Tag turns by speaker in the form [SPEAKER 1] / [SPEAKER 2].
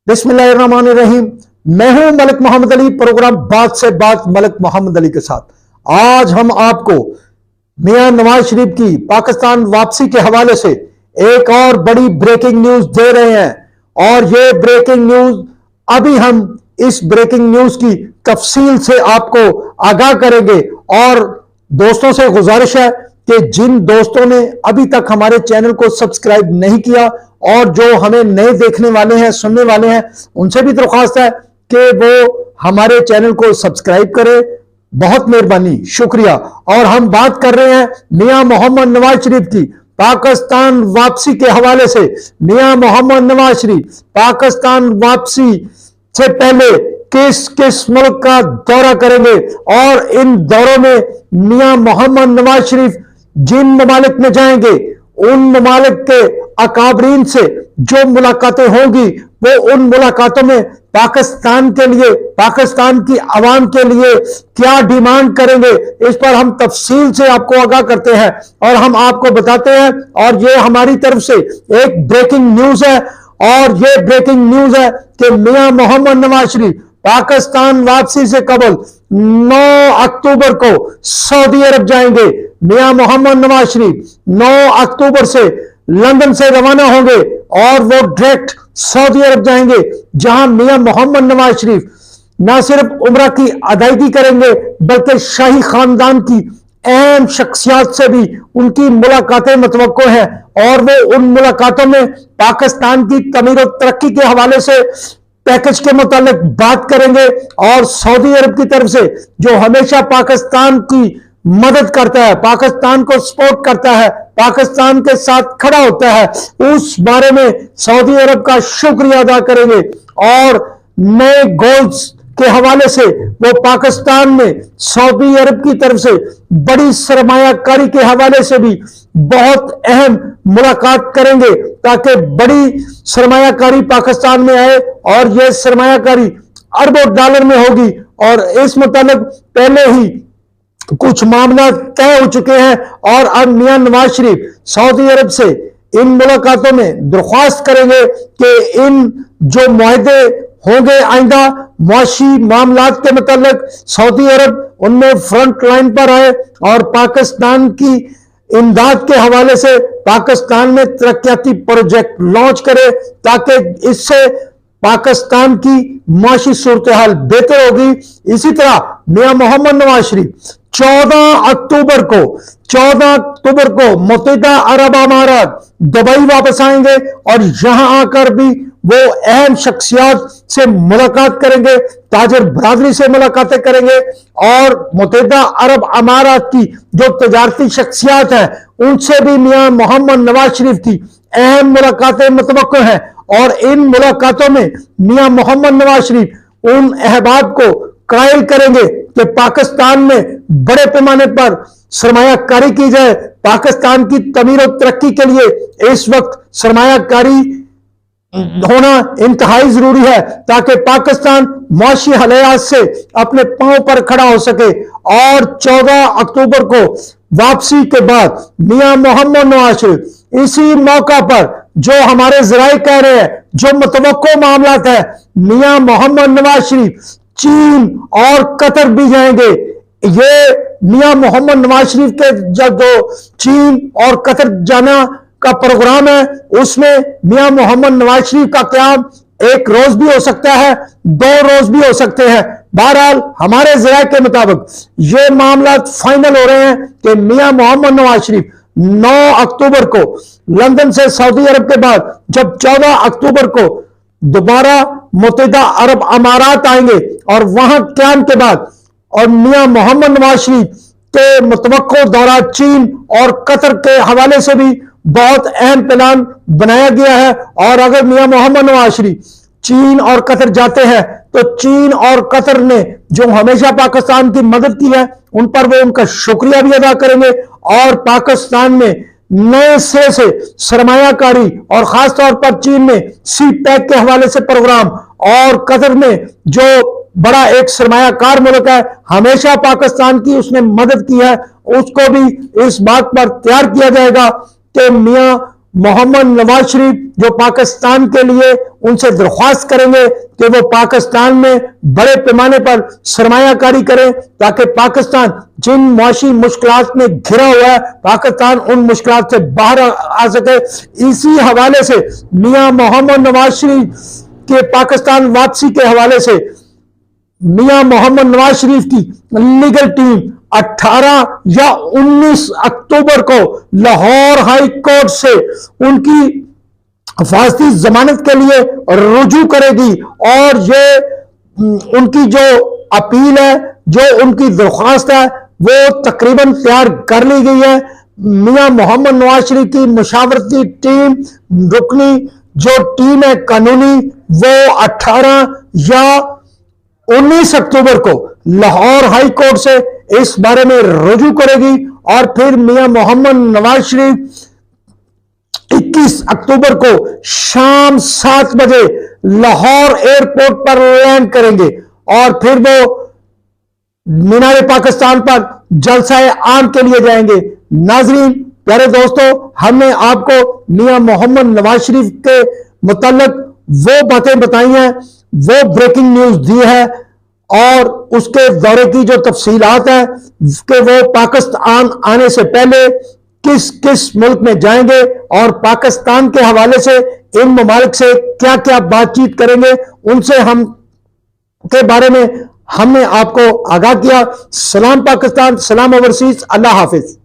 [SPEAKER 1] बिस्मिल्लाहिर्रहमानिर्रहीम। मैं हूं मलिक मोहम्मद अली, प्रोग्राम बात से बात मलिक मोहम्मद अली के साथ। आज हम आपको मियां नवाज शरीफ की पाकिस्तान वापसी के हवाले से एक और बड़ी ब्रेकिंग न्यूज दे रहे हैं और ये ब्रेकिंग न्यूज अभी हम इस ब्रेकिंग न्यूज की तफसील से आपको आगाह करेंगे। और दोस्तों से गुजारिश है कि जिन दोस्तों ने अभी तक हमारे चैनल को सब्सक्राइब नहीं किया और जो हमें नए देखने वाले हैं, सुनने वाले हैं, उनसे भी दरख्वास्त है कि वो हमारे चैनल को सब्सक्राइब करें। बहुत मेहरबानी, शुक्रिया। और हम बात कर रहे हैं मियां मोहम्मद नवाज शरीफ की पाकिस्तान वापसी के हवाले से। मियां मोहम्मद नवाज शरीफ पाकिस्तान वापसी से पहले किस किस मुल्क का दौरा करेंगे और इन दौरों में मियां मोहम्मद नवाज शरीफ जिन ममालिक में जाएंगे उन ममालिक के अकाबरीन से जो मुलाकातें होंगी वो उन मुलाकातों में पाकिस्तान के लिए, पाकिस्तान की आवाम के लिए क्या डिमांड करेंगे, इस पर हम तफसील से आपको आगाह करते हैं और हम आपको बताते हैं। और ये हमारी तरफ से एक ब्रेकिंग न्यूज है और ये ब्रेकिंग न्यूज है कि मियां मोहम्मद नवाज शरीफ पाकिस्तान वापसी से कबल 9 अक्टूबर को सऊदी अरब जाएंगे। मियां मोहम्मद नवाज शरीफ 9 अक्टूबर से लंदन से रवाना होंगे और वो डायरेक्ट सऊदी अरब जाएंगे, जहां मियां मोहम्मद नवाज शरीफ न सिर्फ उम्रा की अदायगी करेंगे बल्कि शाही खानदान की अहम शख्सियात से भी उनकी मुलाकातें मुतवक्को हैं। और वो उन मुलाकातों में पाकिस्तान की तमीर और तरक्की के हवाले से पैकेज के मुतालिक बात करेंगे और सऊदी अरब की तरफ से जो हमेशा पाकिस्तान की मदद करता है, पाकिस्तान को सपोर्ट करता है, पाकिस्तान के साथ खड़ा होता है, उस बारे में सऊदी अरब का शुक्रिया अदा करेंगे। और नए गोल्स के हवाले से वो पाकिस्तान में सऊदी अरब की तरफ से बड़ी सरमायाकारी के हवाले से भी बहुत अहम मुलाकात करेंगे ताकि बड़ी सरमायाकारी पाकिस्तान में आए और यह सरमायाकारी अरबों डॉलर में होगी। और इस मुताबिक पहले ही कुछ मामला तय हो चुके हैं और अब मियां नवाज शरीफ सऊदी अरब से इन मुलाकातों में दरख्वास्त करेंगे कि इन जो मुआहदे होंगे आइंदा मुआशी मामलात के मुताल्लिक सऊदी अरब उनमें फ्रंट लाइन पर आए और पाकिस्तान की इमदाद के हवाले से पाकिस्तान में तरक्याती प्रोजेक्ट लॉन्च करे ताकि इससे पाकिस्तान की मुआशी सूरत हाल बेहतर होगी। इसी तरह मियां मोहम्मद नवाज शरीफ 14 अक्टूबर को मुत्तहिदा अरब अमारात दुबई वापस आएंगे और यहां आकर भी वो अहम शख्सियात से मुलाकात करेंगे, ताजर बरादरी से मुलाकातें करेंगे और मुत्तहिदा अरब अमारात की जो तजारती शख्सियात हैं उनसे भी मियां मोहम्मद नवाज शरीफ की अहम मुलाकातें मुतवक्को हैं। और इन मुलाकातों में मियां मोहम्मद नवाज शरीफ उन अहबाब को कायल करेंगे कि पाकिस्तान में बड़े पैमाने पर सरमायाकारी की जाए। पाकिस्तान की तमीर और तरक्की के लिए इस वक्त सरमायाकारी होना इंतहाई जरूरी है ताकि पाकिस्तान मुआशी हालात से अपने पांव पर खड़ा हो सके। और 14 अक्टूबर को वापसी के बाद मियां मोहम्मद नवाज शरीफ इसी मौका पर जो हमारे जराए कह रहे हैं, जो मुतवक्को मामलात है, मियां मोहम्मद नवाज शरीफ चीन और कतर भी जाएंगे। ये मियां मोहम्मद नवाज शरीफ के जब जो चीन और कतर जाना का प्रोग्राम है उसमें मियां मोहम्मद नवाज शरीफ का क़याम 1 रोज भी हो सकता है, 2 रोज भी हो सकते हैं। बहरहाल हमारे ज़राए के मुताबिक ये मामला फाइनल हो रहे हैं कि मियां मोहम्मद नवाज शरीफ 9 अक्टूबर को लंदन से सऊदी अरब के बाद जब 14 अक्टूबर को दोबारा मुत्तहिदा अरब अमारात आएंगे और वहां क्याम के बाद और मियां मोहम्मद नवाज शरीफ के मुतवक्को दौरा चीन और कतर के हवाले से भी बहुत अहम प्लान बनाया गया है। और अगर मियां मोहम्मद नवाज शरीफ चीन और कतर जाते हैं तो चीन और कतर ने जो हमेशा पाकिस्तान की मदद की है उन पर वो उनका शुक्रिया भी अदा करेंगे और पाकिस्तान में नए सिरे से सरमायाकारी और खासतौर पर चीन में सी पैक के हवाले से प्रोग्राम और कतर में जो बड़ा एक सरमायाकार मुल्क है, हमेशा पाकिस्तान की उसने मदद की है, उसको भी इस बात पर तैयार किया जाएगा कि मियां मोहम्मद नवाज शरीफ जो पाकिस्तान के लिए उनसे दरख्वास्त करेंगे कि वो पाकिस्तान में बड़े पैमाने पर सरमायाकारी करें ताकि पाकिस्तान जिन मुआशी मुश्किलात में घिरा हुआ है पाकिस्तान उन मुश्किलात से बाहर आ सके। इसी हवाले से मियां मोहम्मद नवाज शरीफ के पाकिस्तान वापसी के हवाले से मियां मोहम्मद नवाज शरीफ की लीगल टीम 18 या 19 अक्टूबर को लाहौर हाई कोर्ट से उनकी हिफाजती जमानत के लिए रुजू करेगी और ये उनकी जो अपील है, जो उनकी दरख्वास्त है, वो तकरीबन तैयार कर ली गई है। मियां मोहम्मद नवाज शरीफ की मुशावरती टीम, रुकनी जो टीम है कानूनी, वो 18 या 19 अक्टूबर को लाहौर हाई कोर्ट से इस बारे में रुजू करेगी और फिर मियां मोहम्मद नवाज शरीफ 21 अक्टूबर को शाम 7 बजे लाहौर एयरपोर्ट पर लैंड करेंगे और फिर वो मीनार पाकिस्तान पर जलसाए आम के लिए जाएंगे। नाजरीन, प्यारे दोस्तों, हमने आपको मियां मोहम्मद नवाज शरीफ के मुताल्लिक वो बातें बताई हैं, वो ब्रेकिंग न्यूज दी है और उसके दौरे की जो तफसीलात है कि वो पाकिस्तान आने से पहले किस किस मुल्क में जाएंगे और पाकिस्तान के हवाले से इन ममालिक से क्या क्या बातचीत करेंगे, उनसे हम के बारे में हमने आपको आगाह किया। सलाम पाकिस्तान, सलाम ओवरसीज, अल्लाह हाफिज।